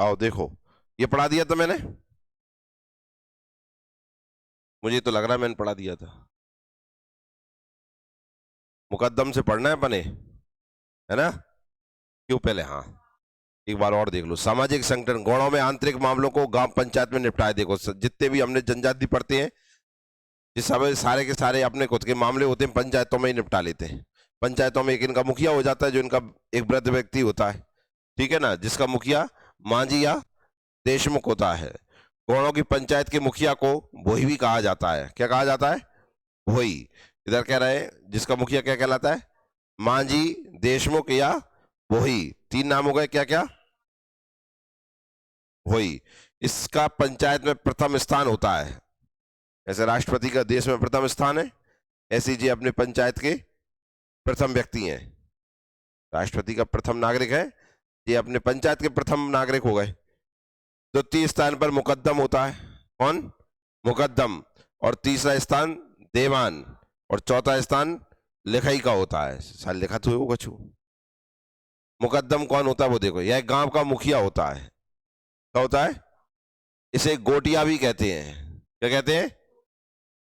आओ देखो, ये पढ़ा दिया था मैंने, मुझे तो लग रहा है मैंने पढ़ा दिया था। मुकद्दम से पढ़ना है अपने, है ना? क्यों पहले, हाँ एक बार और देख लो। सामाजिक संगठन गौड़ों में आंतरिक मामलों को ग्राम पंचायत में निपटाए। देखो जितने भी हमने जनजाति पढ़ते हैं, जिस समय सारे के सारे अपने खुद के मामले होते हैं पंचायतों में ही निपटा लेते हैं। पंचायतों में एक इनका मुखिया हो जाता है, जो इनका एक वृद्ध व्यक्ति होता है, ठीक है ना, जिसका मुखिया मांझी या देशमुख होता है। गौड़ों की पंचायत के मुखिया को भोई भी कहा जाता है। क्या कहा जाता है? भोई। इधर कह रहे हैं जिसका मुखिया क्या कहलाता है? मांझी, देशमुख या भोई। तीन नाम हो गए, क्या क्या? भोई। इसका पंचायत में प्रथम स्थान होता है। ऐसे राष्ट्रपति का देश में प्रथम स्थान है, ऐसे जी अपने पंचायत के प्रथम व्यक्ति हैं। राष्ट्रपति का प्रथम नागरिक है, ये अपने पंचायत के प्रथम नागरिक हो गए। द्वितीय स्थान पर मुकद्दम होता है। कौन? मुकद्दम। और तीसरा स्थान देवान, और चौथा स्थान लिखाई का होता है। साल लिखा तो वो कछु। मुकद्दम कौन होता है वो देखो, यह गांव का मुखिया होता है। क्या होता है? इसे गोटिया भी कहते हैं। क्या कहते हैं?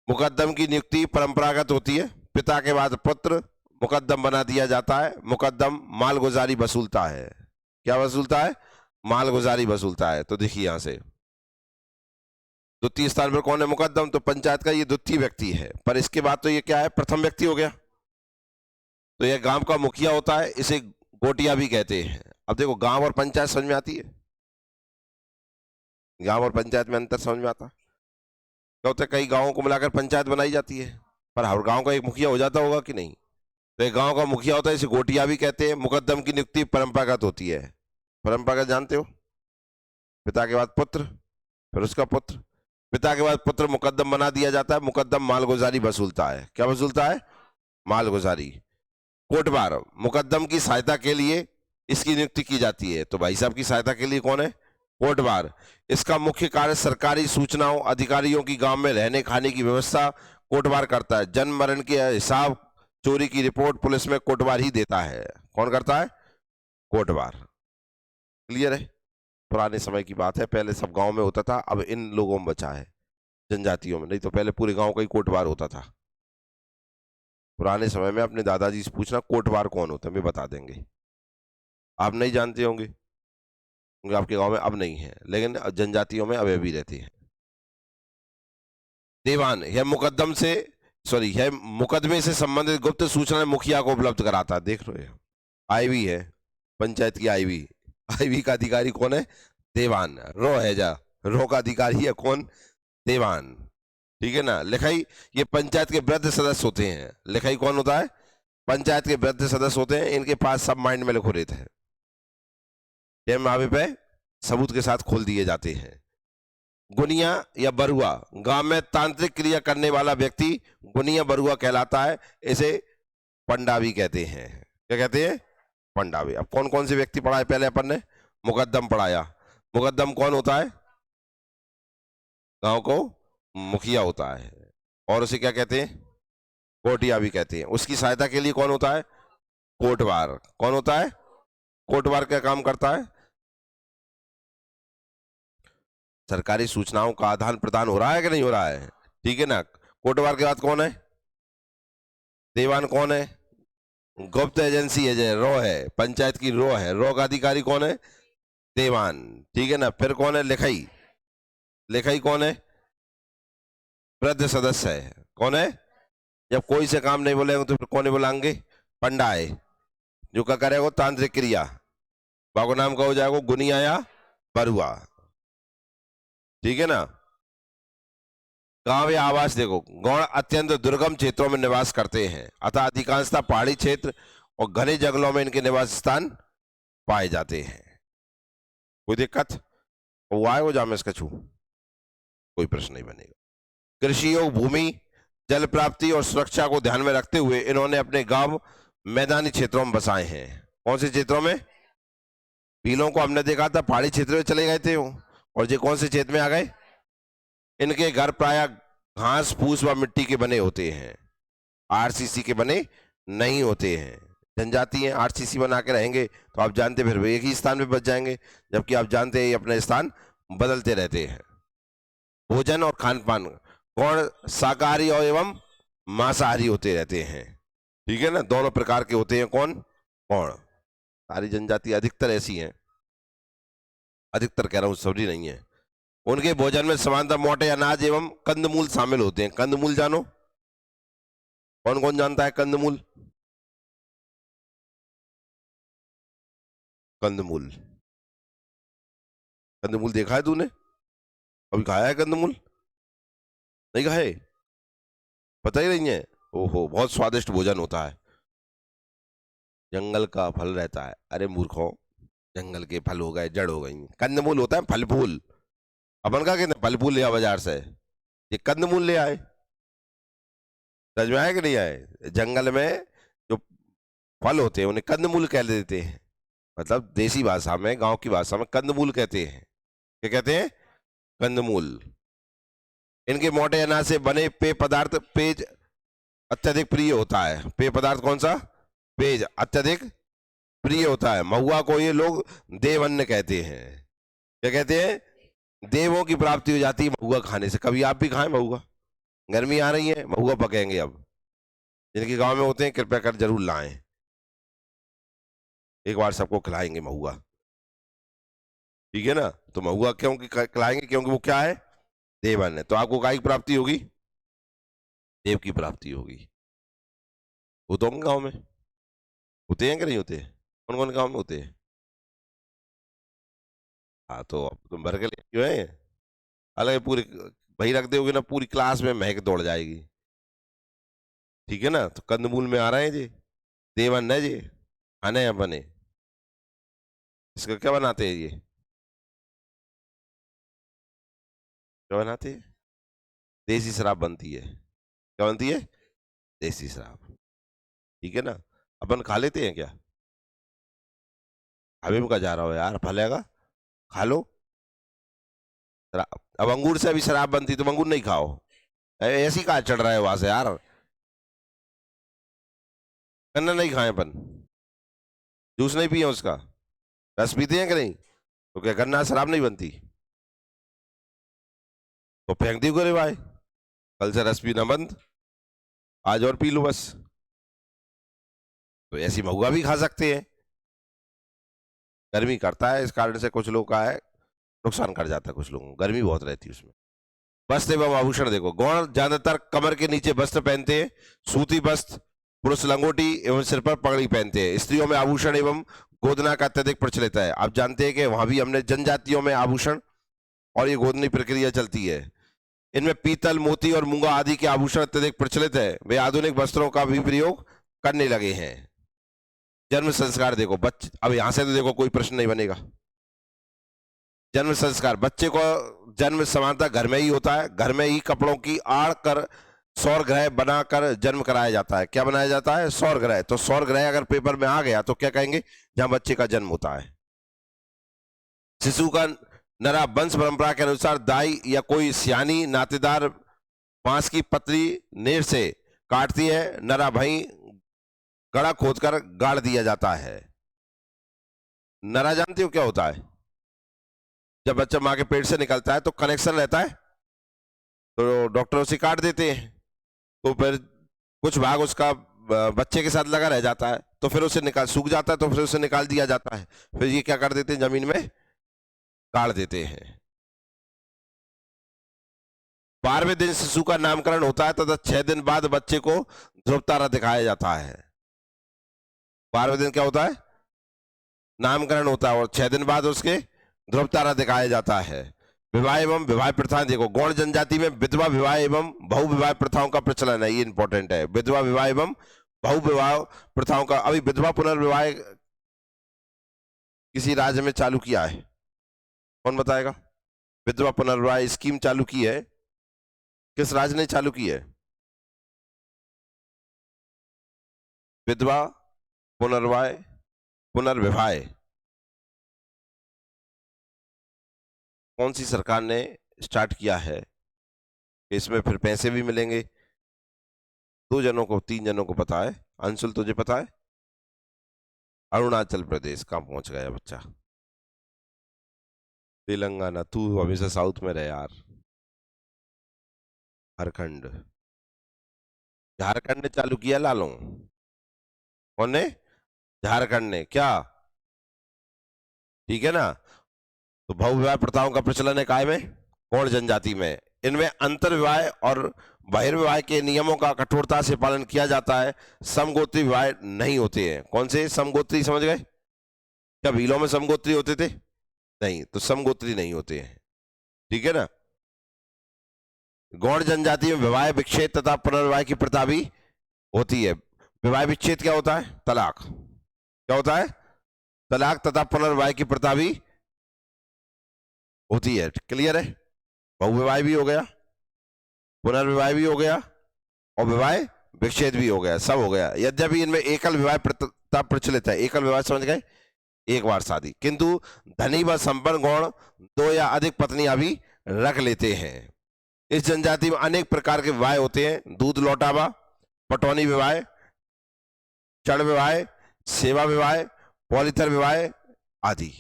मुकद्दम की नियुक्ति परंपरागत होती है, पिता के बाद पुत्र मुकद्दम बना दिया जाता है। मुकद्दम मालगुजारी वसूलता है। क्या वसूलता है? मालगुजारी वसूलता है। तो देखिए यहां से द्वितीय स्थान पर कौन है? मुकद्दम। तो पंचायत का ये द्वितीय व्यक्ति है, पर इसके बाद तो ये क्या है? प्रथम व्यक्ति हो गया। तो यह गांव का मुखिया होता है, इसे गोटिया भी कहते हैं। अब देखो गांव और पंचायत समझ में आती है? गांव और पंचायत में अंतर समझ में आता? क्या होता है, कई गांवों को मिलाकर पंचायत बनाई जाती है, पर हर गांव का एक मुखिया हो जाता होगा कि नहीं? तो एक गांव का मुखिया होता है, इसे गोटिया भी कहते हैं। मुकद्दम की नियुक्ति परंपरागत होती है। परंपरागत जानते हो? पिता के बाद पुत्र, फिर उसका पुत्र, पिता के बाद पुत्र मुकद्दम बना दिया जाता है। मुकद्दम मालगुजारी वसूलता है। क्या वसूलता है? मालगुजारी। कोटबार मुकद्दम की सहायता के लिए इसकी नियुक्ति की जाती है। तो भाई साहब की सहायता के लिए कौन है? कोटबार। इसका मुख्य कार्य सरकारी सूचनाओं, अधिकारियों की गांव में रहने खाने की व्यवस्था कोटबार करता है। जन्म मरण के हिसाब, चोरी की रिपोर्ट पुलिस में कोटबार ही देता है। कौन करता है? कोटबार। क्लियर है? पुराने समय की बात है, पहले सब गांव में होता था, अब इन लोगों में बचा है, जनजातियों में। नहीं तो पहले पूरे गांव का ही कोटबार होता था। पुराने समय में अपने दादाजी से पूछना कोटबार कौन होता है, वे बता देंगे। आप नहीं जानते होंगे क्योंकि आपके गांव में अब नहीं है, लेकिन जनजातियों में अभी भी रहती है। दीवान यह मुकद्दम से यह मुकदमे से संबंधित गुप्त सूचना मुखिया को उपलब्ध कराता है। देख रहे हो, आईवी है पंचायत की। आईवी, आईवी का अधिकारी कौन है? देवान। रो है जा, रो का अधिकारी है कौन? देवान। ठीक है ना। लिखाई, ये पंचायत के वृद्ध सदस्य होते हैं। लिखाई कौन होता है? पंचायत के वृद्ध सदस्य होते हैं, इनके पास सब माइंड में लिखो रहते हैं, मावे पे सबूत के साथ खोल दिए जाते हैं। गुनिया या बरुआ, गांव में तांत्रिक क्रिया करने वाला व्यक्ति गुनिया बरुआ कहलाता है। इसे पंडा भी कहते हैं। क्या कहते हैं? पंडा भी। अब कौन कौन से व्यक्ति पढ़ाए पहले अपन ने? मुकद्दम पढ़ाया। मुकद्दम कौन होता है? गांव को मुखिया होता है, और उसे क्या कहते हैं? कोटिया भी कहते हैं। उसकी सहायता के लिए कौन होता है? कोटवार। कौन होता है? कोटवार क्या काम करता है? सरकारी सूचनाओं का आदान प्रदान हो रहा है कि नहीं हो रहा है? ठीक है ना। कोटवार के बाद कौन है? देवान कौन है? गुप्त एजेंसी है, जो रो है, पंचायत की रो है, रो का अधिकारी कौन है? देवान। ठीक है ना। फिर कौन है? लिखाई। लिखाई कौन है? वृद्ध सदस्य है। कौन है? जब कोई से काम नहीं बोलेंगे तो फिर कौन बुलाएंगे? पंडा है, जो क्या करेगा? तांत्रिक क्रिया। बाबू नाम का हो जाएगा गुनिया या बरुआ। ठीक है ना। गांव या आवास, देखो गौड़ अत्यंत दुर्गम क्षेत्रों में निवास करते हैं, अतः अधिकांशतः पहाड़ी क्षेत्र और घने जंगलों में इनके निवास स्थान पाए जाते हैं। कोई दिक्कत? वो आए वो जामे इसका छू, कोई प्रश्न नहीं बनेगा। कृषि योग भूमि, जल प्राप्ति और सुरक्षा को ध्यान में रखते हुए इन्होंने अपने गांव मैदानी क्षेत्रों में बसाए हैं। कौन से क्षेत्रों में? पीलों को हमने देखा था पहाड़ी क्षेत्र में चले गए थे, और ये कौन से क्षेत्र में आ गए? इनके घर प्राय घास फूस व मिट्टी के बने होते हैं, आरसीसी के बने नहीं होते हैं। जनजाति हैं, आरसीसी बना के रहेंगे तो आप जानते फिर एक ही स्थान पे बच जाएंगे, जबकि आप जानते हैं ये अपने स्थान बदलते रहते हैं। भोजन और खान पान, कौन शाकाहारी और एवं मांसाहारी होते रहते हैं, ठीक है ना, दोनों प्रकार के होते हैं। कौन कौन? सारी जनजाति अधिकतर ऐसी हैं, अधिकतर कह रहा हूं सभी नहीं है। उनके भोजन में समानता मोटे अनाज एवं कंदमूल शामिल होते हैं। कंदमूल जानो? कौन कौन जानता है कंदमूल? कंदमूल, कंदमूल देखा है तूने? कभी खाया है कंदमूल? नहीं खाए? पता ही नहीं है? ओहो, बहुत स्वादिष्ट भोजन होता है, जंगल का फल रहता है। अरे मूर्खों, जंगल के फल हो गए, जड़ हो गई, कंदमूल होता है फल फूल। अपन का कहते हैं फल फूल लिया बाजार से, ये कंदमूल ले आए। समझ में आए कि नहीं आए? जंगल में जो फल होते हैं उन्हें कंदमूल कह देते हैं, मतलब देसी भाषा में, गांव की भाषा में कंदमूल कहते हैं। क्या कहते हैं? कंदमूल। इनके मोटे अनाज से बने पेय पदार्थ पेज अत्यधिक प्रिय होता है। पेय पदार्थ कौन सा? पेज अत्यधिक प्रिय होता है। महुआ को ये लोग देवअन्न कहते हैं। क्या कहते हैं? देवों की प्राप्ति हो जाती है महुआ खाने से। कभी आप भी खाएं महुआ, गर्मी आ रही है, महुआ पकेंगे अब। जिनके गांव में होते हैं कृपया कर जरूर लाएं, एक बार सबको खिलाएंगे महुआ, ठीक है ना। तो महुआ क्यों खिलाएंगे? क्योंकि वो क्या है? देवन है। तो आपको काय की प्राप्ति होगी? देव की प्राप्ति होगी। वो तो गांव में होते हैं कि नहीं होते? कौन कौन गांव में होते हैं? हाँ, तो अब तुम भर के ले क्यों है? अलग पूरी वही रख दोगे ना, पूरी क्लास में महक दौड़ जाएगी, ठीक है ना। तो कंदमूल में आ रहे हैं जी, देवन है जी, खाने हैं बने। इसका क्या बनाते हैं? ये क्या बनाते हैं? देसी शराब बनती है। क्या बनती है? देसी शराब, ठीक है ना। अपन खा लेते हैं क्या? हबीब का जा रहा हो यार, फलेगा, खा लो। अब अंगूर से अभी शराब बनती, तुम अंगूर नहीं खाओ? ऐसी कहा चढ़ रहा है वहां से यार? गन्ना नहीं खाए अपन? जूस नहीं पिए उसका? रस पीते हैं कि नहीं? तो क्या गन्ना शराब नहीं बनती? तो फेंक दी रे भाई, कल से रस पीना बंद, आज और पी लो बस। तो ऐसी महुआ भी खा सकते हैं। गर्मी करता है, इस कारण से कुछ लोग का है नुकसान कर जाता है, कुछ लोगों को गर्मी बहुत रहती है उसमें। वस्त्र एवं आभूषण देखो, गौण ज्यादातर कमर के नीचे वस्त्र पहनते हैं, सूती वस्त्र, पुरुष लंगोटी एवं सिर पर पगड़ी पहनते हैं। स्त्रियों में आभूषण एवं गोदना का अत्यधिक प्रचलित है। आप जानते हैं कि वहां भी हमने जनजातियों में आभूषण और ये गोदनी प्रक्रिया चलती है। इनमें पीतल, मोती और मूंगा आदि के आभूषण अत्यधिक प्रचलित है। वे आधुनिक वस्त्रों का भी प्रयोग करने लगे हैं। जन्म संस्कार देखो, बच्चे, अब यहां से तो देखो कोई प्रश्न नहीं बनेगा। जन्म संस्कार, बच्चे को जन्म समानता घर में ही होता है। घर में ही कपड़ों की आड़ कर सौर ग्रह बनाकर जन्म कराया जाता है। क्या बनाया जाता है? सौर ग्रह। तो सौर ग्रह अगर पेपर में आ गया तो क्या कहेंगे? जहां बच्चे का जन्म होता है। शिशु का नरा वंश परंपरा के अनुसार दाई या कोई सियानी नातेदार बांस की पतली नेर से काटती है। नरा भई गड़ा खोदकर गाड़ दिया जाता है। नरा जानते हो क्या होता है? जब बच्चा माँ के पेट से निकलता है तो कनेक्शन रहता है, तो डॉक्टर उसे काट देते हैं, तो फिर कुछ भाग उसका बच्चे के साथ लगा रह जाता है, तो फिर उसे निकाल, सूख जाता है तो फिर उसे निकाल दिया जाता है। फिर ये क्या कर देते हैं? जमीन में गाड़ देते हैं। 12वें दिन शिशु का नामकरण होता है तथा 6 दिन बाद बच्चे को ध्रुव तारा दिखाया जाता है। 12वें दिन क्या होता है? नामकरण होता है, और 6 दिन बाद उसके ध्रुव तारा दिखाया जाता है। विवाह एवं विवाह प्रथाएं देखो, गौण जनजाति में विधवा विवाह एवं बहु विवाह प्रथाओं का प्रचलन है। ये इंपॉर्टेंट है, विधवा विवाह एवं बहु विवाह प्रथाओं का। अभी विधवा पुनर्विवाह किसी राज्य में चालू किया है? कौन बताएगा? विधवा पुनर्विवाह स्कीम चालू की है, किस राज्य ने चालू की है? विधवा पुनर्विवाह पुनर्विवाह कौन सी सरकार ने स्टार्ट किया है? इसमें फिर पैसे भी मिलेंगे। 2 जनों को, 3 जनों को पता है। अंशुल तुझे पता है? अरुणाचल प्रदेश कहाँ पहुंच गया बच्चा? तेलंगाना, तू हमेशा साउथ में रहे यार। झारखंड, झारखंड ने चालू किया लालू। कौन ने? झारखंड ने। क्या? ठीक है ना। तो बहु विवाह प्रथाओं का प्रचलन है काय में? गौड़ जनजाति में। इनमें अंतर विवाह और बहिर्विवाह के नियमों का कठोरता से पालन किया जाता है। समगोत्री विवाह नहीं होते हैं। कौन से समगोत्री, समझ गए? क्या भीलों में समगोत्री होते थे? नहीं, तो समगोत्री नहीं होते हैं। ठीक है ना। गौड़ जनजाति में विवाह विच्छेद तथा पुनर्विवाह की प्रथा भी होती है। विवाह विच्छेद क्या होता है? तलाक। क्या होता है? तलाक। तथा पुनर्विवाह की प्रथा भी होती है। क्लियर है? बहुविवाह भी हो गया, पुनर्विवाह भी हो गया, और विवाह विच्छेद भी हो गया, सब हो गया। यद्यपि इनमें एकल विवाह प्रथा प्रचलित है। एकल विवाह समझ गए? एक बार शादी। किंतु धनी व संपन्न गौड़ दो या अधिक पत्नियां भी रख लेते हैं। इस जनजाति में अनेक प्रकार के विवाह होते हैं। दूध लौटावा, पटौनी विवाह, चढ़ विवाह, सेवा विवाह, पॉलिथर विवाह आदि।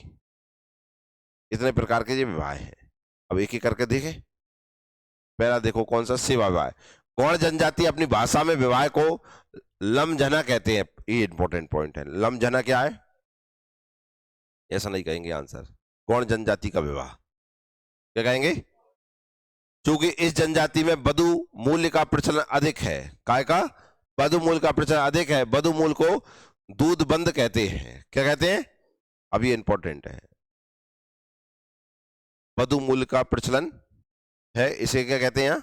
इतने प्रकार के ये विवाह हैं। अब एक एक करके देखें। पहला देखो कौन सा? सेवा विवाह। गौड़ जनजाति अपनी भाषा में विवाह को लमझना कहते हैं। ये इंपॉर्टेंट पॉइंट है। लमझना क्या है? ऐसा नहीं कहेंगे आंसर। गौड़ जनजाति का विवाह क्या कहेंगे? क्योंकि इस जनजाति में बधु मूल्य का प्रचलन अधिक है। काय का? बधु मूल्य का प्रचलन अधिक है। बधु मूल्य को दूध बंद कहते हैं। क्या कहते हैं? अब ये इंपॉर्टेंट है। बधु मूल्य का प्रचलन है, इसे क्या कहते हैं? यहाँ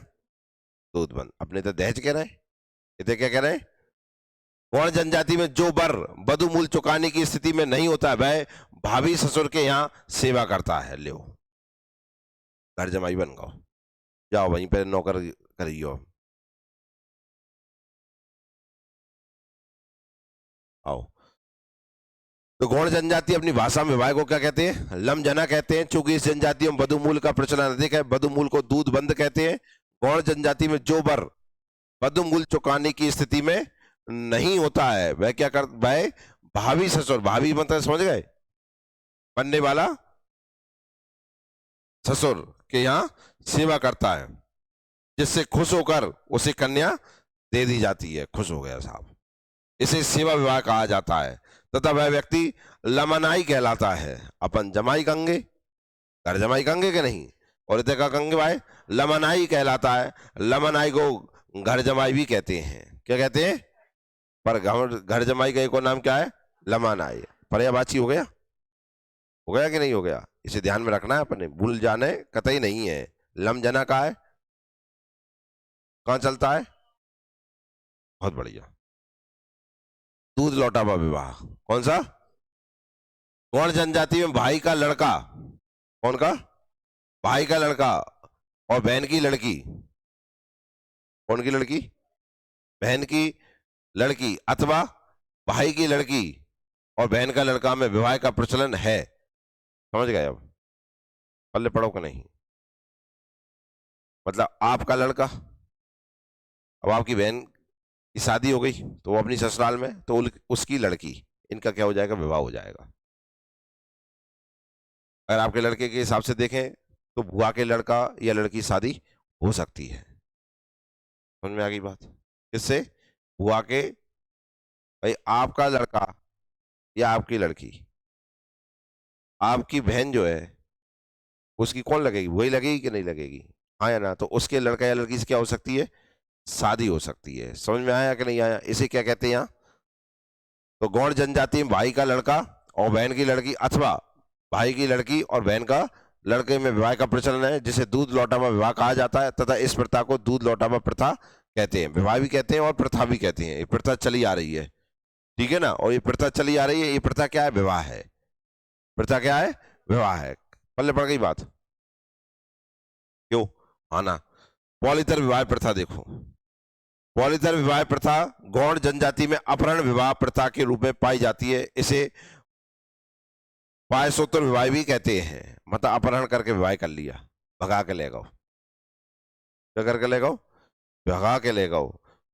दूध बंद। अपने तो दहेज कह रहे हैं, इसे क्या कह रहे हैं? गौड़ जनजाति में जो बर बधु मूल्य चुकाने की स्थिति में नहीं होता, वह भाभी ससुर के यहाँ सेवा करता है। लो, घर जमाई बन गो, जाओ वहीं पे नौकर करियो। आओ। तो गौड़ जनजाति अपनी भाषा में विवाह को क्या कहते हैं? लमझना कहते हैं। चूंकि इस जनजाति में बधु मूल्य का प्रचलन अधिक है, बधु मूल्य को दूध बंद कहते हैं। गौड़ जनजाति में जो बर बधु मूल्य चुकाने की स्थिति में नहीं होता है, वह क्या कर, वह भाभी ससुर, भाभी मतलब समझ गए? बनने वाला ससुर के यहाँ सेवा करता है, जिससे खुश होकर उसे कन्या दे दी जाती है। खुश हो गया साहब, इसे सेवा विवाह कहा जाता है। तथा वह व्यक्ति लमनाई कहलाता है। अपन जमाई कंगे, घर जमाई कंगे के नहीं, और इधर का कंगे भाई लमनाई कहलाता है। लमनाई को घर जमाई भी कहते हैं। क्या कहते हैं? पर घर जमाई का एक और नाम क्या है? लमनाई। पर्यायवाची हो गया? हो गया कि नहीं हो गया? इसे ध्यान में रखना है, अपने भूल जाने कतई नहीं है। लमजना का है, कहां चलता है? बहुत बढ़िया। दूध लौटावा विवाह कौन सा? गौड़ जनजाति में भाई का लड़का, कौन का? भाई का लड़का और बहन की लड़की। कौन की लड़की? बहन की लड़की, अथवा भाई की लड़की और बहन का लड़का में विवाह का प्रचलन है। समझ गए? अब पल्ले पड़ो कि नहीं? मतलब आपका लड़का, अब आपकी बहन की शादी हो गई तो वो अपनी ससुराल में, तो उसकी लड़की, इनका क्या हो जाएगा? विवाह हो जाएगा। अगर आपके लड़के के हिसाब से देखें तो बुआ के लड़का या लड़की शादी हो सकती है। समझ में आ गई बात? किससे? बुआ के, भाई आपका लड़का या आपकी लड़की, आपकी बहन जो है उसकी कौन लगेगी? वही लगेगी कि नहीं लगेगी? हाँ या ना? तो उसके लड़का या लड़की से क्या हो सकती है? शादी हो सकती है। समझ में आया कि नहीं आया? इसे क्या कहते हैं यहाँ? तो गौड़ जनजाति में भाई का लड़का और बहन की लड़की, अथवा भाई की लड़की और बहन का लड़के में विवाह का प्रचलन है, जिसे दूध लौटावा विवाह कहा जाता है। तथा इस प्रथा को दूध लौटावा प्रथा कहते हैं। विवाह भी कहते हैं और प्रथा भी कहते हैं। ये प्रथा चली आ रही है, ठीक है ना। और ये प्रथा चली आ रही है। ये प्रथा क्या है? विवाह है। प्रथा क्या है? विवाह है। पल्ले पड़ गई बात? क्यों? हाँ ना। पॉलिथर विवाह प्रथा देखो। पॉलिथर विवाह प्रथा गौड़ जनजाति में अपहरण विवाह प्रथा के रूप में पाई जाती है। इसे पायसोत्तर विवाह भी कहते हैं। मतलब अपहरण करके विवाह कर लिया, भगा के ले गो। क्या करके ले गो? भगा के ले गो।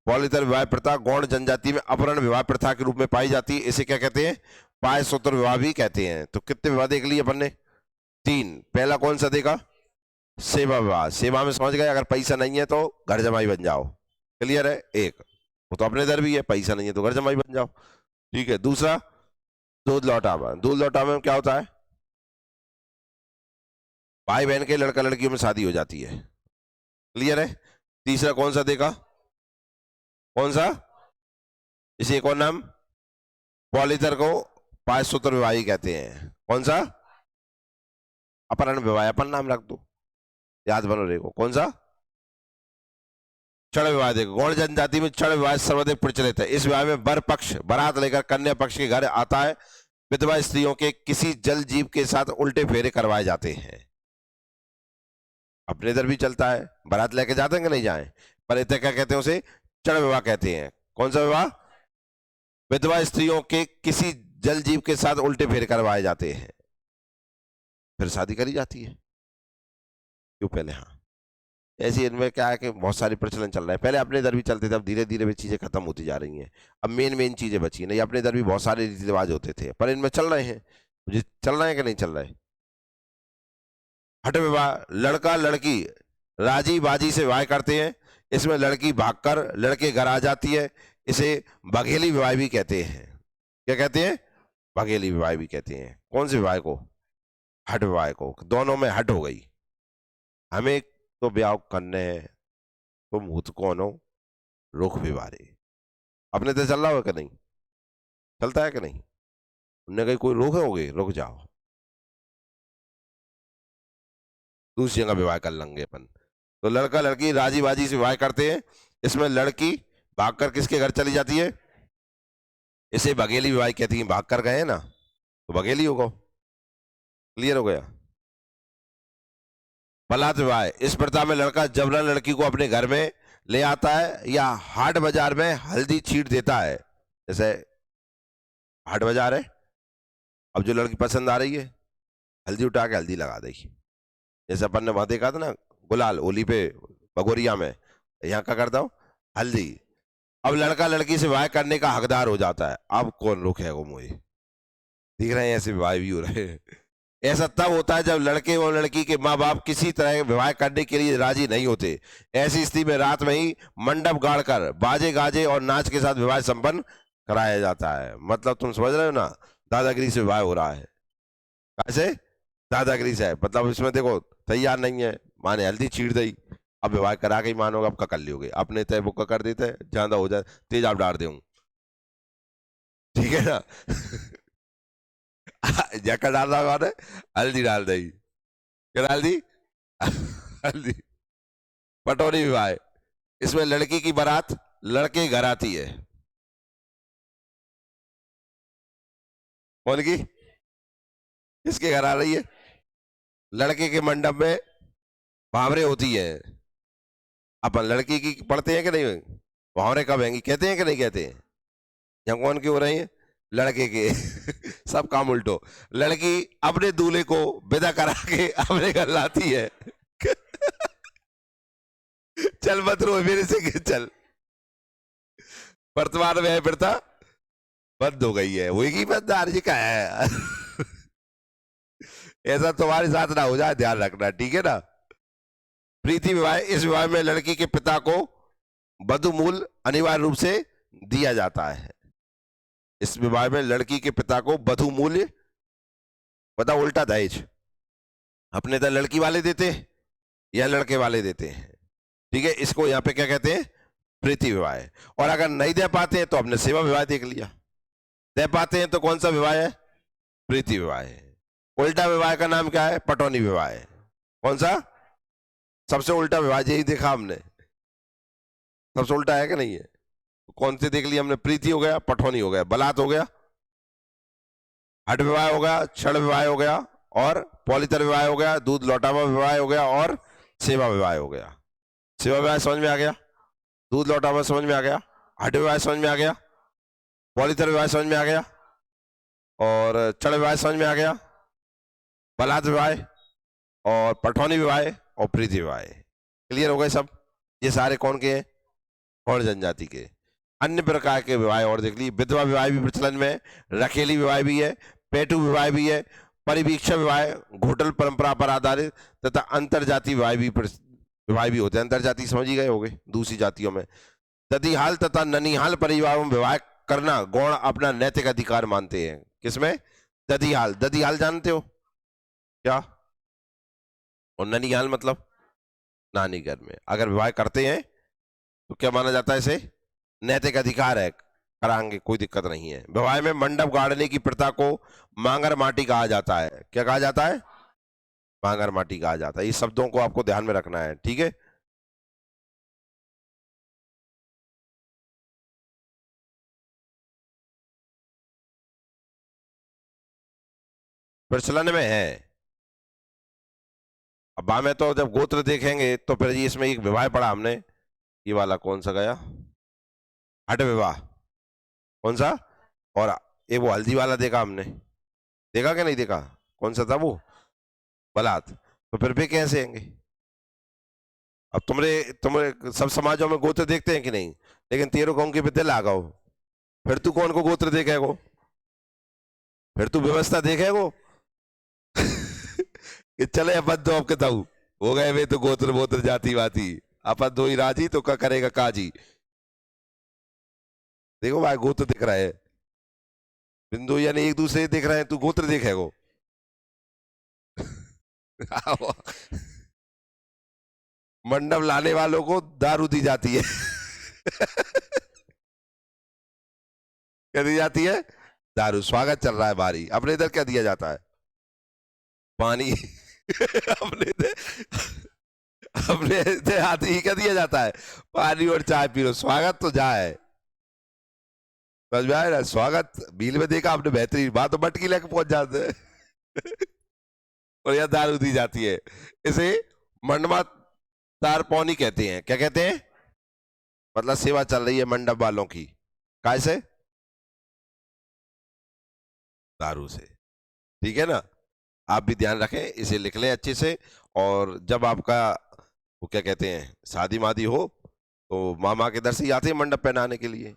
पॉलिथर विवाह प्रथा गौड़ जनजाति में अपहरण विवाह प्रथा के रूप में पाई जाती है। इसे क्या कहते हैं? पाय सूत्र विवाह भी कहते हैं। तो कितने विवाह देख लिए अपन ने? 3। पहला कौन सा देखा? सेवा विवाह। सेवा में समझ गए, अगर पैसा नहीं है तो घर जमाई बन जाओ। क्लियर है? एक वो तो अपने इधर भी है, पैसा नहीं है तो घर जमाई बन जाओ। ठीक है। दूसरा दूध लौटावा। दूध लौटावे में क्या होता है? भाई बहन के लड़का लड़कियों में शादी हो जाती है। क्लियर है? तीसरा कौन सा देखा? कौन सा? इसे एक और नाम पॉलितर को पायसूत्र विवाही कहते हैं। कौन सा? अपहरण विवाह। अपन नाम रख दो, याद बनो रहेगा। कौन सा? क्षण विवाह। देखो, गौड़ जनजाति में क्षण विवाह सर्वाधिक प्रचलित है। इस विवाह में वर पक्ष बारात लेकर कन्या पक्ष के घर आता है। विधवा स्त्रियों के किसी जल जीव के साथ उल्टे फेरे करवाए जाते हैं। अपने इधर भी चलता है, बारात लेके जाते हैं कि नहीं जाए, पर इतने क्या कहते हैं उसे? क्षण विवाह कहते हैं। कौन सा विवाह? विधवा स्त्रियों के किसी जल जीव के साथ उल्टे फेरे करवाए जाते हैं, फिर शादी करी जाती है। क्यों? पहले हाँ, ऐसे इनमें क्या है कि बहुत सारी प्रचलन चल रहा है। पहले अपने इधर भी चलते थे, अब धीरे धीरे भी चीजें खत्म होती जा रही हैं। अब मेन चीजें बची नहीं। अपने इधर भी बहुत सारे रीति रिवाज होते थे, पर इनमें चल रहे हैं। मुझे चल रहे हैं कि नहीं चल रहे? हठ विवाह। लड़का लड़की राजी बाजी से विवाह करते हैं। इसमें लड़की भागकर लड़के घर आ जाती है। इसे बघेली विवाह भी कहते हैं। क्या कहते हैं? बघेली विवाह भी कहते हैं। कौन से विवाह को? हठ विवाह को। दोनों में हट हो गई, हमें तो ब्याह करने हैं, तुम हुत कौन हो रुख विवारे। अपने तो चल रहा हो कि नहीं? चलता है कि नहीं? उनने कहीं कोई रोक होगे, रुक जाओ, दूसरी जगह विवाह कर लेंगे अपन। तो लड़का लड़की राजी बाजी से विवाह करते हैं। इसमें लड़की भागकर किसके घर चली जाती है? इसे बघेली विवाह कहती है। भाग कर गए ना तो बघेली होगा। क्लियर हो गया? बलात् विवाह। इस प्रथा में लड़का जबरन लड़की को अपने घर में ले आता है या हाट बाजार में हल्दी छीट देता है। जैसे हाट बाजार है, अब जो लड़की पसंद आ रही है, हल्दी उठा के हल्दी लगा देगी। जैसे अपन ने वहां देखा था ना, गुलाल होली पे भगोरिया में, यहाँ क्या करता हूँ? हल्दी। अब लड़का लड़की से विवाह करने का हकदार हो जाता है। अब कौन रोकेगा मुझे? दिख रहे हैं ऐसे विवाह भी हो रहे हैं। ऐसा तब होता है जब लड़के और लड़की के माँ बाप किसी तरह के विवाह करने के लिए राजी नहीं होते। ऐसी स्थिति में रात में ही मंडप गाड़कर बाजे गाजे और नाच के साथ विवाह संपन्न कराया जाता है। मतलब तुम समझ रहे हो ना, दादागिरी से विवाह हो रहा है। कैसे? दादागिरी से है। मतलब इसमें देखो, तैयार नहीं है, माने हल्दी छीड़ दी, अब विवाह करा के ही मानोगे, अब ककल लियोगे। अपने तय बुक कर देते हैं, ज्यादा हो जाए तेज आप डाल दे, ठीक है ना? जैकेट डाल रहा माने हल्दी डाल दी। क्या डाल दी? हल्दी। पटौनी विवाह। इसमें लड़की की बारात लड़के घर आती है। कौन की? किसके घर आ रही है? लड़के के मंडप में भावरे होती है। अपन लड़की की पढ़ते हैं कि नहीं? भावरे कब हैंगी, कहते हैं कि नहीं कहते हैं? यहाँ कौन की हो रही है? लड़के के। सब काम उल्टो। लड़की अपने दूल्हे को विदा करा के अपने घर लाती है। चल मत रो मेरे से, चल। वर्तमान में प्रथा बंद हो गई है। वही की बंद आरजी का है। ऐसा तुम्हारे साथ ना हो जाए, ध्यान रखना, ठीक है ना? प्रीति विवाह। इस विवाह में लड़की के पिता को वधु मूल अनिवार्य रूप से दिया जाता है। इस विवाह में लड़की के पिता को वधु मूल्य, बता उल्टा दहेज, अपने तो लड़की वाले देते हैं या लड़के वाले देते हैं। ठीक है, इसको यहाँ पे क्या कहते हैं? प्रीति विवाह। और अगर नहीं दे पाते हैं तो अपने सेवा विवाह देख लिया। दे पाते हैं तो कौन सा विवाह है? प्रीति विवाह है। उल्टा विवाह का नाम क्या है? पटौनी विवाह है। कौन सा? सबसे उल्टा विवाह यही देखा हमने। सबसे उल्टा है कि नहीं है? कौन से देख लिया हमने? प्रीति हो गया, पटौनी हो गया, बलात् हो गया, हठ विवाह हो गया, क्षण विवाह हो गया, और पॉलितर विवाह हो गया, दूध लौटावा विवाह हो गया, और सेवा विवाह हो गया। सेवा विवाह समझ में आ गया, दूध लौटावा समझ में आ गया, हठ विवाह समझ में आ गया, पॉलितर विवाह समझ में आ गया, और क्षण विवाह समझ में आ गया, बलात् विवाह और पटौनी विवाह और प्रीति विवाह। क्लियर हो गए सब? ये सारे कौन के हैं? गौड़ जनजाति के। अन्य प्रकार के विवाह और देख लीजिए, विधवा विवाह भी प्रचलन में है, रखेली विवाह भी है, पेटू विवाह भी है, परिवीक्षा विवाह, घोटल परंपरा पर आधारित तथा अंतरजातीय विवाह भी होते हैं। अंतरजातीय समझ ही गए होंगे, दूसरी जातियों में। ददीहाल तथा ननिहाल परिवारों में विवाह करना गौण अपना नैतिक अधिकार मानते हैं। किसमें? ददीहाल। ददीहाल जानते हो क्या? और ननिहाल मतलब नानी घर में अगर विवाह करते हैं तो क्या माना जाता है? इसे नैतिक अधिकार है, कराएंगे, कोई दिक्कत नहीं है। विवाह में मंडप गाड़ने की प्रथा को मांगर माटी कहा जाता है। क्या कहा जाता है? मांगर माटी कहा जाता है। ये शब्दों को आपको ध्यान में रखना है, ठीक है। प्रचलन में है। अब बाद में तो जब गोत्र देखेंगे तो फिर ये इसमें एक विवाह पढ़ा हमने, ये वाला कौन सा गया? हट विवाह। कौन सा? और एक वो हल्दी वाला देखा हमने, देखा क्या नहीं देखा? कौन सा था वो? बलात। तो फिर भी कैसे आएंगे? अब तुम्हारे सब समाजों में गोत्र देखते हैं कि नहीं? लेकिन तेरे कौन के विद्या लगाओ, फिर तू कौन को गोत्र देखेगो? फिर तू व्यवस्था देखेगो? कि चले अपन दो आपके ताऊ हो गए वे तो गोत्र बोत्र जाति वाती, अपन दो ही राजी तो क्या करेगा काजी। देखो भाई गोत्र दिख रहा है, बिंदु यानी एक दूसरे दिख रहे हैं, तू गोत्र देखेगो? मंडप लाने वालों को दारू दी जाती है। क्या दी जाती है? दारू। स्वागत चल रहा है भारी, अपने इधर क्या दिया जाता है? पानी। अपने अपने देहाती क्या दिया जाता है? पानी और चाय पी लो, स्वागत तो जाए। समझ में आया ना? स्वागत बिल में देखा आपने, बेहतरीन बात। तो मटकी लेके पहुंच जाते हैं। और यह दारू दी जाती है। इसे मंडपा तारपौनी कहते हैं। क्या कहते हैं? मतलब सेवा चल रही है मंडप वालों की, कैसे? दारू से। ठीक है ना? आप भी ध्यान रखें, इसे लिख लें अच्छे से। और जब आपका वो क्या कहते हैं शादी मादी हो तो मामा के दर से ही आते हैं मंडप पहनाने के लिए,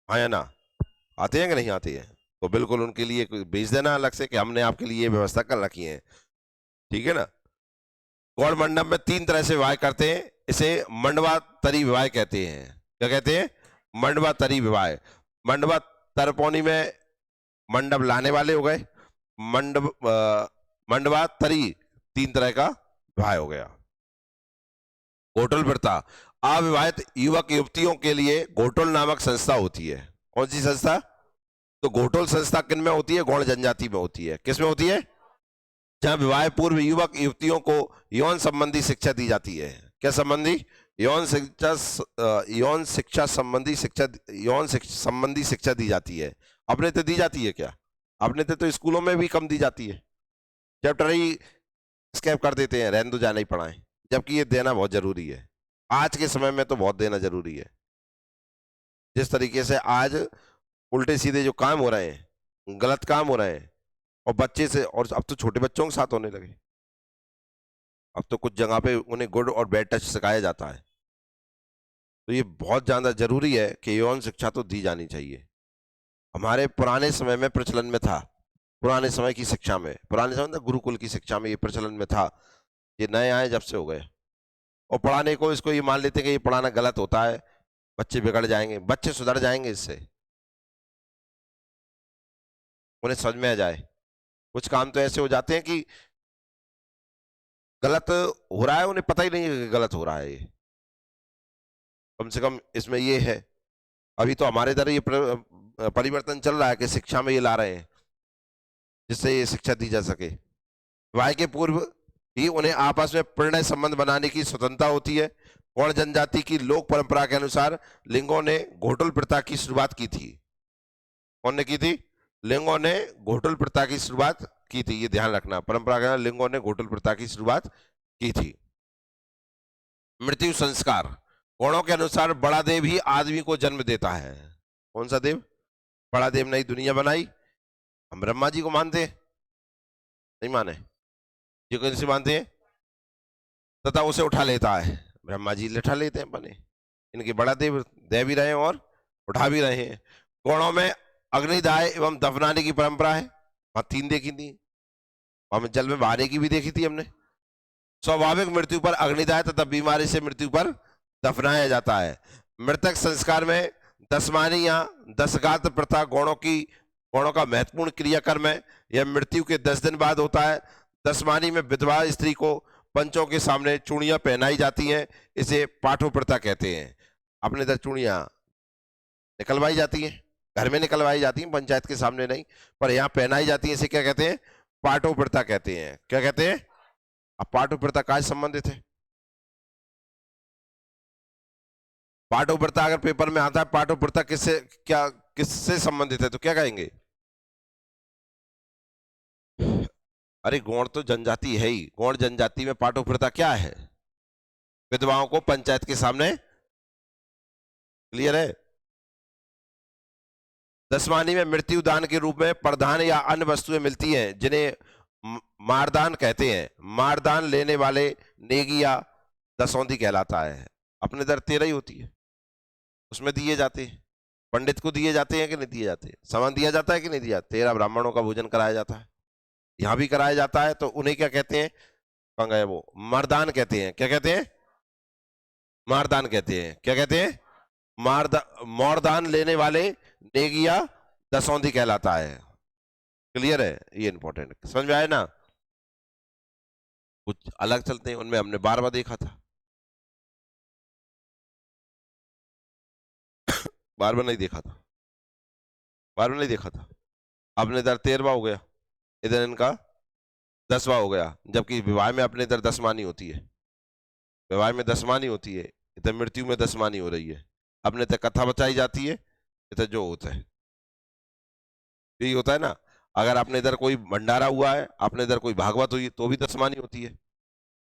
हाँ या ना? आते हैं कि नहीं आते हैं? तो बिल्कुल उनके लिए भेज देना अलग से कि हमने आपके लिए ये व्यवस्था कर रखी है, ठीक है ना। गौड़ मंडप में 3 तरह से विवाह करते हैं। इसे मंडवा तरी विवाह कहते हैं। क्या कहते हैं? मंडवा तरी विवाह। मंडवा तरपौनी में मंडप लाने वाले हो गए, मंडवा तरी 3 तरह का विवाह हो गया। घोटल प्रथा, अविवाहित युवक युवतियों के लिए घोटल नामक संस्था होती है। कौन सी संस्था? तो घोटल संस्था किन में होती है? गौड़ जनजाति में होती है। किस में होती है? जहां विवाह पूर्व युवक युवतियों को यौन संबंधी शिक्षा दी जाती है। क्या संबंधी? यौन शिक्षा संबंधी शिक्षा, संबंधी शिक्षा दी जाती है। अपने तो दी जाती है क्या? अपने तो स्कूलों में भी कम दी जाती है, चैप्टर ही स्कैप कर देते हैं, रहने दो, जाना ही पढ़ाएं। जबकि ये देना बहुत जरूरी है, आज के समय में तो बहुत देना जरूरी है। जिस तरीके से आज उल्टे सीधे जो काम हो रहे हैं, गलत काम हो रहे हैं, और बच्चे से, और अब तो छोटे बच्चों के साथ होने लगे। अब तो कुछ जगह पे उन्हें गुड और बैड टच सिखाया जाता है। तो ये बहुत ज्यादा जरूरी है कि यौन शिक्षा तो दी जानी चाहिए। हमारे पुराने समय में प्रचलन में था, पुराने समय की शिक्षा में, पुराने समय में गुरुकुल की शिक्षा में ये प्रचलन में था। ये नए आए जब से हो गए, और पढ़ाने को इसको ये मान लेते हैं कि ये पढ़ाना गलत होता है, बच्चे बिगड़ जाएंगे। बच्चे सुधर जाएंगे इससे, उन्हें समझ में आ जाए। कुछ काम तो ऐसे हो जाते हैं कि गलत हो रहा है, उन्हें पता ही नहीं है कि गलत हो रहा है। ये कम से कम इसमें ये है। अभी तो हमारे इधर ये परिवर्तन चल रहा है कि शिक्षा में ये ला रहे हैं जिससे ये शिक्षा दी जा सके। विवाह के पूर्व ही उन्हें आपस में प्रणय संबंध बनाने की स्वतंत्रता होती है। गौड़ जनजाति की लोक परंपरा के अनुसार लिंगों ने घोटल प्रथा की शुरुआत की थी। कौन ने की थी? लिंगों ने घोटल प्रथा की शुरुआत की थी। ये ध्यान रखना, परंपरा के अनुसार लिंगों ने घोटल प्रथा की शुरुआत की थी। मृत्यु संस्कार, गौड़ों के अनुसार बड़ा देव ही आदमी को जन्म देता है। कौन सा देव? बड़ा देव नई दुनिया बनाई। हम ब्रह्मा जी को मानते हैं? नहीं माने। ये कौन से मानते हैं? तथा उसे उठा लेता है। ब्रह्मा जी उठा लेते हैं बने। इनके बड़ा देव, देव भी रहे और उठा भी रहे हैं। गौड़ों में अग्निदाह एवं दफनाने की परंपरा है, वहां 3 देखी थी, वहां जल में बहाने की भी देखी थी हमने। स्वाभाविक मृत्यु पर अग्निदाह तथा बीमारी से मृत्यु पर दफनाया जाता है। मृतक संस्कार में दसमानी या दसगात्र प्रथा गौणों का महत्वपूर्ण क्रियाकर्म है। यह मृत्यु के 10 दिन बाद होता है। दसमानी में विधवा स्त्री को पंचों के सामने चूड़ियां पहनाई जाती हैं, इसे पाठो प्रथा कहते हैं। अपने इधर चूड़ियां निकलवाई जाती हैं, घर में निकलवाई जाती हैं, पंचायत के सामने नहीं, पर यहाँ पहनाई जाती है, इसे क्या कहते हैं? पाठो प्रथा कहते हैं। क्या कहते हैं? अब पाठो प्रथा काय संबंधित है? पाठो प्रथा अगर पेपर में आता है, पाठो प्रथा किससे संबंधित है तो क्या कहेंगे? अरे गौड़ तो जनजाति है ही, गौड़ जनजाति में पाठो प्रथा क्या है? विधवाओं को पंचायत के सामने, क्लियर है? दसवानी में मृत्यु दान के रूप में प्रधान या अन्य वस्तुएं मिलती हैं, जिन्हें मारदान कहते हैं। मारदान लेने वाले नेगी या दसौंधी कहलाता है। अपने इधर 13 ही होती है, उसमें दिए जाते हैं, पंडित को दिए जाते हैं कि नहीं दिए जाते? सामान दिया जाता है कि नहीं दिया? 13 ब्राह्मणों का भोजन कराया जाता है, यहां भी कराया जाता है। तो उन्हें क्या कहते हैं? वो मरदान कहते हैं। क्या कहते हैं? मारदान कहते हैं। क्या कहते हैं? मोरदान लेने वाले नेगिया दसौंधी कहलाता है। क्लियर है? ये इंपॉर्टेंट, समझ में आया ना? कुछ अलग चलते हैं, उनमें हमने बार बार देखा था, बार बार नहीं देखा था, बार बार नहीं देखा था। अपने इधर 13वां हो गया, इधर इनका 10वां हो गया, जबकि विवाह में अपने इधर दसमानी होती है, विवाह में दसमानी होती है, इधर मृत्यु में दसमानी हो रही है। अपने इधर कथा बचाई जाती है, इधर जो होता है यही होता है ना। अगर आपने इधर कोई भंडारा हुआ है, आपने इधर कोई भागवत हुई, तो भी दसमानी होती है,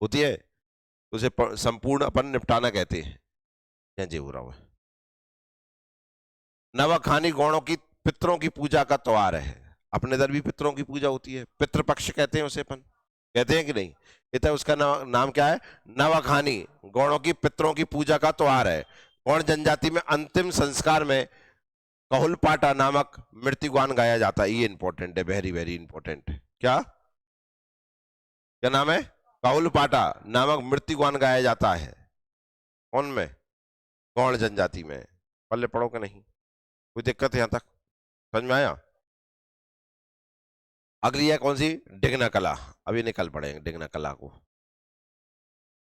होती है। तो उसे संपूर्ण अपन निपटाना कहते हैं। क्या जी हो रहा है? नवाखानी गौड़ों की पितरों की पूजा का त्योहार है। अपने इधर भी पितरों की पूजा होती है, पितृपक्ष कहते हैं उसे, अपन कहते हैं कि नहीं? इधर उसका नाम क्या है? नवाखानी गौड़ों की पितरों की पूजा का त्योहार है। गौड़ जनजाति में अंतिम संस्कार में कहुलपाटा नामक मृत्युगान गाया जाता है। ये इंपॉर्टेंट है, वेरी वेरी इंपॉर्टेंट। क्या क्या नाम है? कहुलपाटा नामक मृत्युगान गाया जाता है। कौन में? गौड़ जनजाति में। पल्ले पढ़ो कि नहीं? कोई दिक्कत है यहां तक? समझ में आया? अगली है कौन सी? डिग्ना कला। अभी निकल पड़ेंगे डिग्ना कला को।